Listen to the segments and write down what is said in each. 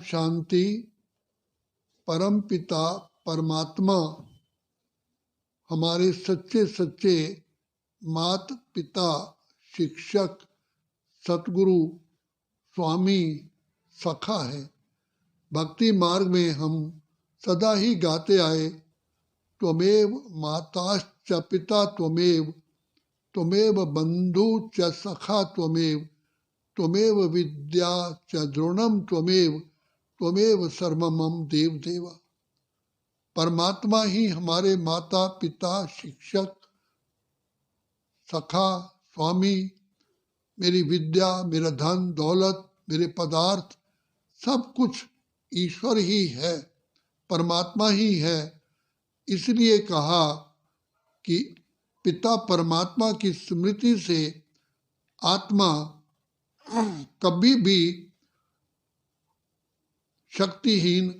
शांति। परम पिता परमात्मा हमारे सच्चे सच्चे मात पिता, शिक्षक, सतगुरु, स्वामी, सखा है। भक्ति मार्ग में हम सदा ही गाते आए, त्वमेव माताश्च पिता त्वमेव, त्वमेव बंधु च सखा त्वमेव, त्वमेव विद्या च द्रोणम त्वमेव, त्वमेव सर्वमम देव देवा। परमात्मा ही हमारे माता पिता, शिक्षक, सखा, स्वामी, मेरी विद्या, मेरा धन दौलत, मेरे पदार्थ, सब कुछ ईश्वर ही है, परमात्मा ही है। इसलिए कहा कि पिता परमात्मा की स्मृति से आत्मा कभी भी शक्तिहीन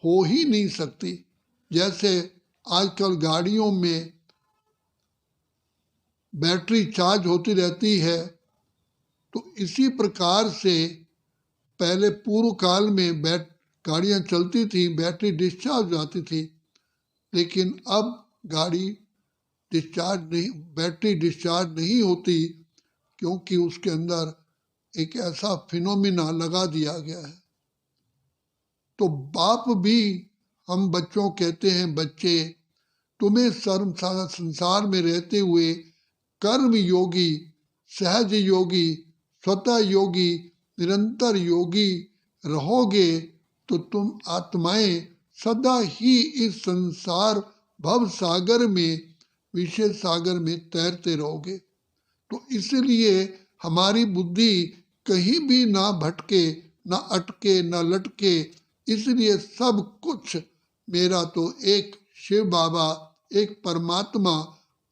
हो ही नहीं सकती। जैसे आजकल गाड़ियों में बैटरी चार्ज होती रहती है, तो इसी प्रकार से पहले पूर्व काल में गाड़ियां चलती थी, बैटरी डिस्चार्ज हो जाती थी, लेकिन अब बैटरी डिस्चार्ज नहीं होती, क्योंकि उसके अंदर एक ऐसा फिनोमिना लगा दिया गया है। तो बाप भी, हम बच्चों कहते हैं, बच्चे तुम्हें संसार में रहते हुए कर्म योगी, सहज योगी, स्वतः योगी, निरंतर योगी रहोगे तो तुम आत्माएं सदा ही इस संसार भव सागर में, विषय सागर में तैरते रहोगे। तो इसलिए हमारी बुद्धि कहीं भी ना भटके, ना अटके, ना लटके। इसलिए सब कुछ मेरा तो एक शिव बाबा, एक परमात्मा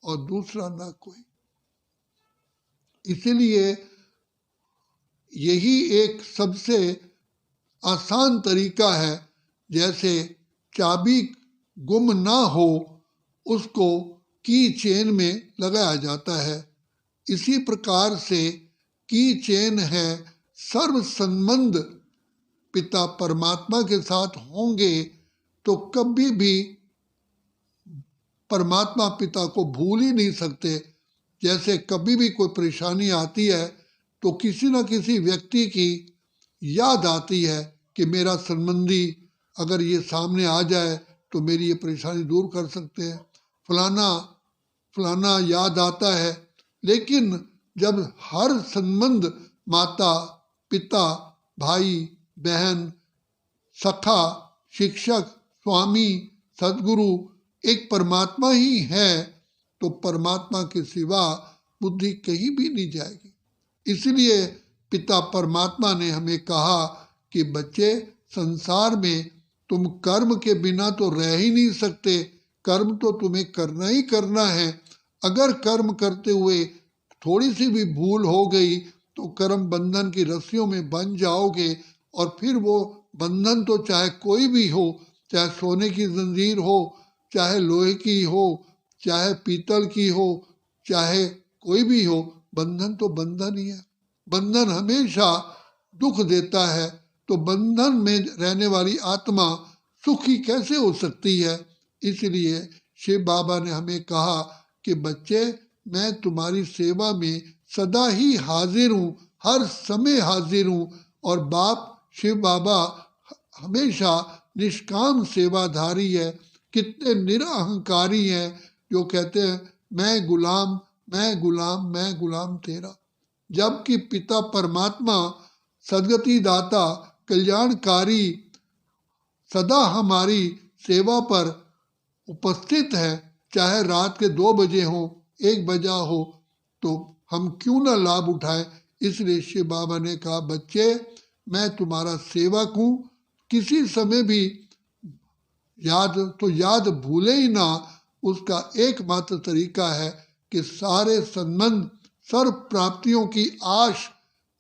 और दूसरा ना कोई। इसलिए यही एक सबसे आसान तरीका है। जैसे चाबी गुम ना हो, उसको की चेन में लगाया जाता है, इसी प्रकार से की चेन है सर्व संबंध पिता परमात्मा के साथ होंगे तो कभी भी परमात्मा पिता को भूल ही नहीं सकते। जैसे कभी भी कोई परेशानी आती है तो किसी न किसी व्यक्ति की याद आती है कि मेरा संबंधी अगर ये सामने आ जाए तो मेरी ये परेशानी दूर कर सकते हैं, फलाना याद आता है। लेकिन जब हर संबंध माता पिता, भाई बहन, सखा, शिक्षक, स्वामी, सदगुरु एक परमात्मा ही है, तो परमात्मा के सिवा बुद्धि कहीं भी नहीं जाएगी। इसलिए पिता परमात्मा ने हमें कहा कि बच्चे, संसार में तुम कर्म के बिना तो रह ही नहीं सकते, कर्म तो तुम्हें करना ही करना है। अगर कर्म करते हुए थोड़ी सी भी भूल हो गई तो कर्म बंधन की रस्सियों में बंध जाओगे, और फिर वो बंधन तो चाहे कोई भी हो, चाहे सोने की जंजीर हो, चाहे लोहे की हो, चाहे पीतल की हो, चाहे कोई भी हो, बंधन तो बंधन ही है। बंधन हमेशा दुख देता है, तो बंधन में रहने वाली आत्मा सुखी कैसे हो सकती है। इसलिए शिव बाबा ने हमें कहा कि बच्चे, मैं तुम्हारी सेवा में सदा ही हाजिर हूँ, हर समय हाजिर हूँ। और बाप शिव बाबा हमेशा निष्काम सेवाधारी है। कितने निरअहंकारी हैं जो कहते हैं मैं गुलाम, मैं गुलाम, मैं गुलाम तेरा। जबकि पिता परमात्मा सदगति दाता, कल्याणकारी सदा हमारी सेवा पर उपस्थित है। चाहे रात के 2 बजे हो, 1 बजा हो, तो हम क्यों ना लाभ उठाएं। इसलिए शिव बाबा ने कहा, बच्चे मैं तुम्हारा सेवक हूँ, किसी समय भी याद भूले ही ना। उसका एकमात्र तरीका है कि सारे संबंध, सर्व प्राप्तियों की आश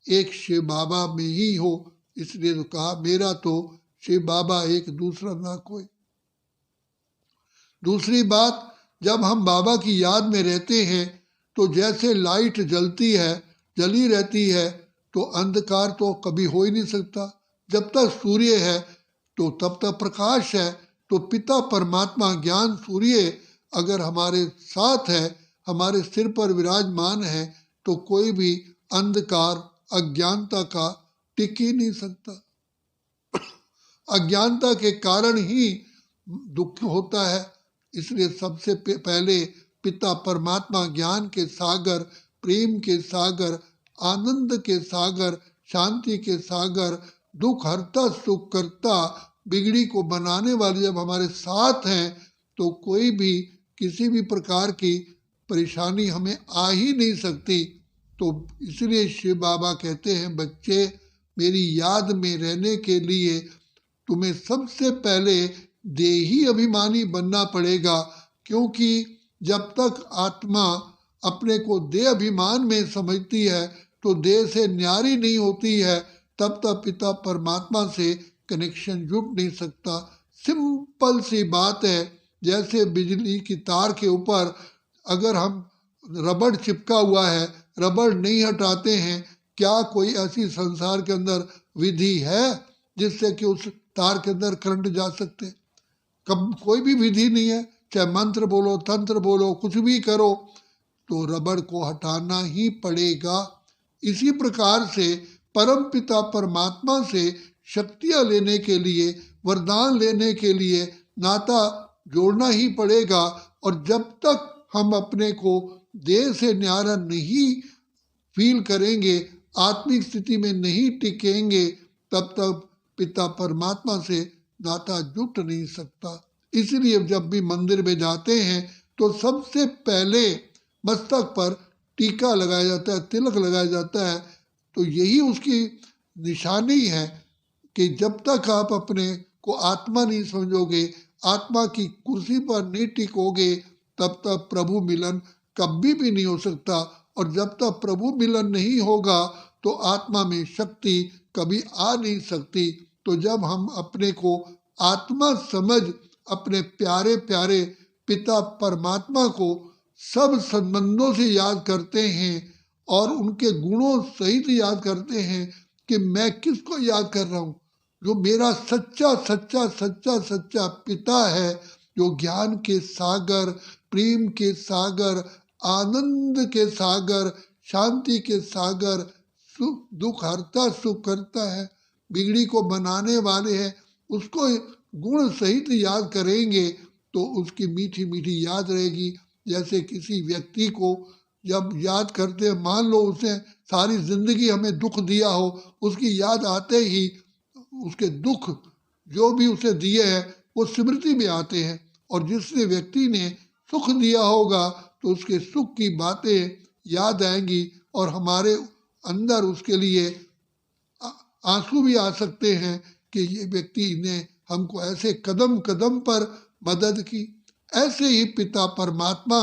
एक शिव बाबा में ही हो। इसलिए तो कहा, मेरा तो शिव बाबा एक, दूसरा ना कोई। दूसरी बात, जब हम बाबा की याद में रहते हैं तो जैसे लाइट जलती है, जली रहती है, तो अंधकार तो कभी हो ही नहीं सकता। जब तक सूर्य है तो तब तक प्रकाश है। तो पिता परमात्मा ज्ञान सूर्य अगर हमारे साथ है, हमारे सिर पर विराजमान है, तो कोई भी अंधकार अज्ञानता का टिक ही नहीं सकता। अज्ञानता के कारण ही दुख होता है। इसलिए सबसे पहले पिता परमात्मा ज्ञान के सागर, प्रेम के सागर, आनंद के सागर, शांति के सागर, दुख हरता सुख करता, बिगड़ी को बनाने वाले जब हमारे साथ हैं तो कोई भी किसी भी प्रकार की परेशानी हमें आ ही नहीं सकती। तो इसलिए शिव बाबा कहते हैं, बच्चे मेरी याद में रहने के लिए तुम्हें सबसे पहले देही अभिमानी बनना पड़ेगा, क्योंकि जब तक आत्मा अपने को देह अभिमान में समझती है तो देह से न्यारी नहीं होती है, तब तक पिता परमात्मा से कनेक्शन जुट नहीं सकता। सिंपल सी बात है, जैसे बिजली की तार के ऊपर अगर हम रबड़ चिपका हुआ है, रबड़ नहीं हटाते हैं, क्या कोई ऐसी संसार के अंदर विधि है जिससे कि उस तार के अंदर करंट जा सकते? कब कोई भी विधि नहीं है। चाहे मंत्र बोलो, तंत्र बोलो, कुछ भी करो, तो रबड़ को हटाना ही पड़ेगा। इसी प्रकार से परम पिता परमात्मा से शक्तियाँ लेने के लिए, वरदान लेने के लिए नाता जोड़ना ही पड़ेगा। और जब तक हम अपने को देह से न्यारा नहीं फील करेंगे, आत्मिक स्थिति में नहीं टिकेंगे, तब तक पिता परमात्मा से नाता जुट नहीं सकता। इसलिए जब भी मंदिर में जाते हैं तो सबसे पहले मस्तक पर टीका लगाया जाता है, तिलक लगाया जाता है। तो यही उसकी निशानी है कि जब तक आप अपने को आत्मा नहीं समझोगे, आत्मा की कुर्सी पर नहीं टिकोगे, तब तक प्रभु मिलन कभी भी नहीं हो सकता। और जब तक प्रभु मिलन नहीं होगा तो आत्मा में शक्ति कभी आ नहीं सकती। तो जब हम अपने को आत्मा समझ अपने प्यारे प्यारे पिता परमात्मा को सब संबंधों से याद करते हैं और उनके गुणों सहित याद करते हैं कि मैं किसको याद कर रहा हूँ, जो मेरा सच्चा सच्चा सच्चा सच्चा पिता है, जो ज्ञान के सागर, प्रेम के सागर, आनंद के सागर, शांति के सागर, सुख दुख हरता सुख करता है, बिगड़ी को बनाने वाले हैं। उसको गुण सहित याद करेंगे तो उसकी मीठी मीठी याद रहेगी। जैसे किसी व्यक्ति को जब याद करते हैं, मान लो उसने सारी जिंदगी हमें दुख दिया हो, उसकी याद आते ही उसके दुख जो भी उसे दिए हैं वो स्मृति में आते हैं। और जिसने व्यक्ति ने सुख दिया होगा तो उसके सुख की बातें याद आएंगी और हमारे अंदर उसके लिए आंसू भी आ सकते हैं कि ये व्यक्ति ने हमको ऐसे कदम कदम पर मदद की। ऐसे ही पिता परमात्मा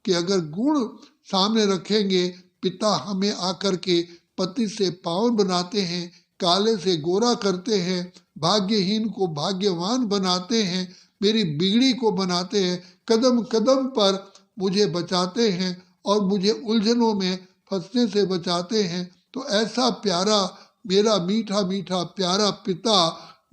के अगर गुण सामने रखेंगे, पिता हमें आकर के पति से पावन बनाते हैं, काले से गोरा करते हैं, भाग्यहीन को भाग्यवान बनाते हैं, मेरी बिगड़ी को बनाते हैं, कदम कदम पर मुझे बचाते हैं और मुझे उलझनों में फंसने से बचाते हैं। तो ऐसा प्यारा मेरा मीठा मीठा प्यारा पिता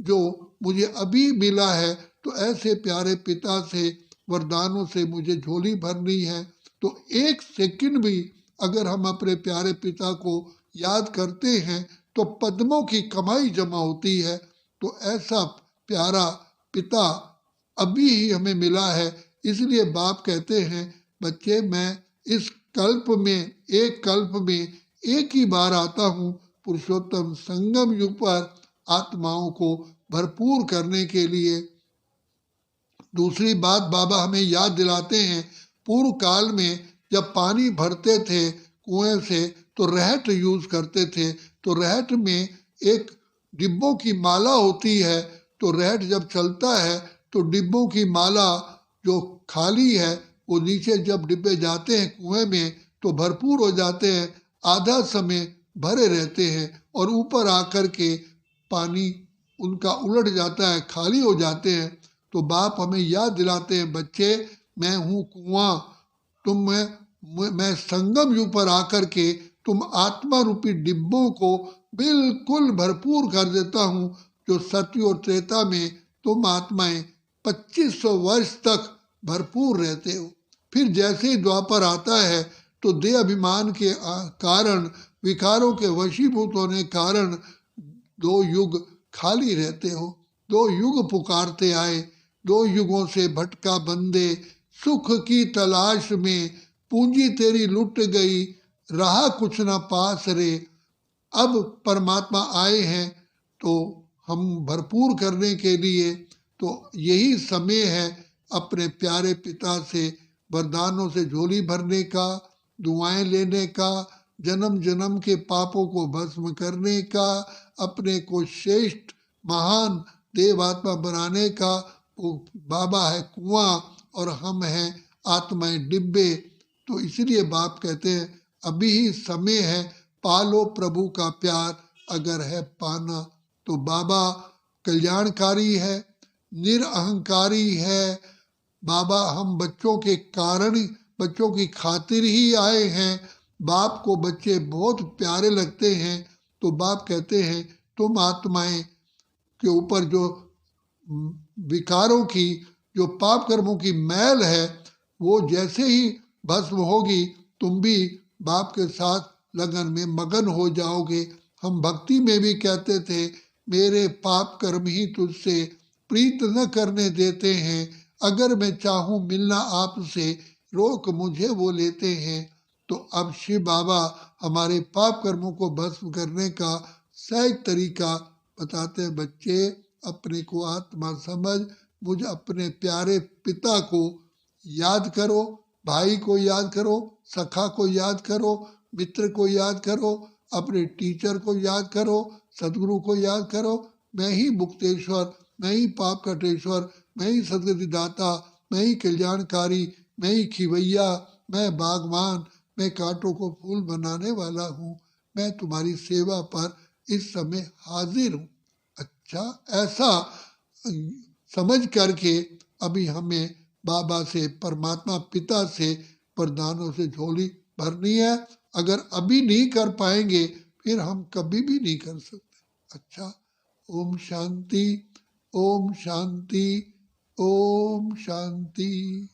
जो मुझे अभी मिला है, तो ऐसे प्यारे पिता से वरदानों से मुझे झोली भरनी है। तो एक सेकंड भी अगर हम अपने प्यारे पिता को याद करते हैं तो पद्मों की कमाई जमा होती है। तो ऐसा प्यारा पिता अभी ही हमें मिला है। इसलिए बाप कहते हैं, बच्चे मैं इस कल्प में, एक कल्प में एक ही बार आता हूँ पुरुषोत्तम संगम युग पर आत्माओं को भरपूर करने के लिए। दूसरी बात बाबा हमें याद दिलाते हैं, पूर्व काल में जब पानी भरते थे कुएं से तो रहट यूज करते थे। तो रहट में एक डिब्बों की माला होती है। तो रहट जब चलता है तो डिब्बों की माला जो खाली है वो नीचे जब डिब्बे जाते हैं कुएं में तो भरपूर हो जाते हैं, आधा समय भरे रहते हैं और ऊपर आकर के पानी उनका उलट जाता है, खाली हो जाते हैं। तो बाप हमें याद दिलाते हैं, बच्चे मैं हूँ कुआं, मैं संगम युग पर आकर के तुम आत्मा रूपी डिब्बों को बिल्कुल भरपूर कर देता हूँ, जो सत्य और त्रेता में तुम आत्माएं 2500 वर्ष तक भरपूर रहते हो। फिर जैसे ही द्वापर आता है तो देह अभिमान के कारण, विकारों के वशीभूत होने के कारण 2 युग खाली रहते हो। 2 युग पुकारते आए, 2 युगों से भटका बंदे, सुख की तलाश में पूंजी तेरी लुट गई, रहा कुछ ना पास रे। अब परमात्मा आए हैं तो हम भरपूर करने के लिए, तो यही समय है अपने प्यारे पिता से वरदानों से झोली भरने का, दुआएं लेने का, जन्म जन्म के पापों को भस्म करने का, अपने को श्रेष्ठ महान देवात्मा बनाने का। वो बाबा है कुआं और हम हैं आत्माएं डिब्बे। तो इसलिए बाप कहते हैं अभी ही समय है, पालो प्रभु का प्यार अगर है पाना। तो बाबा कल्याणकारी है, निरअहंकारी है। बाबा हम बच्चों के कारण, बच्चों की खातिर ही आए हैं। बाप को बच्चे बहुत प्यारे लगते हैं, तो बाप कहते हैं तुम आत्माएं के ऊपर जो विकारों की, जो पाप कर्मों की मैल है, वो जैसे ही भस्म होगी तुम भी बाप के साथ लगन में मगन हो जाओगे। हम भक्ति में भी कहते थे मेरे पाप कर्म ही तुझसे प्रीत न करने देते हैं, अगर मैं चाहूँ मिलना आपसे रोक मुझे वो लेते हैं। तो अब शिव बाबा हमारे पाप कर्मों को भस्म करने का सहज तरीका बताते हैं। बच्चे अपने को आत्मा समझ, मुझ अपने प्यारे पिता को याद करो, भाई को याद करो, सखा को याद करो, मित्र को याद करो, अपने टीचर को याद करो, सदगुरु को याद करो। मैं ही मुक्तेश्वर, मैं ही पाप कटेश्वर, मैं ही सदगति दाता, मैं ही कल्याणकारी, मैं ही खिवैया, मैं बागवान, मैं कांटों को फूल बनाने वाला हूँ। मैं तुम्हारी सेवा पर इस समय हाजिर हूँ। अच्छा, ऐसा समझ करके अभी हमें बाबा से, परमात्मा पिता से वरदानों से झोली भरनी है। अगर अभी नहीं कर पाएंगे फिर हम कभी भी नहीं कर सकते। अच्छा, ओम शांति, ओम शांति, ओम शांति।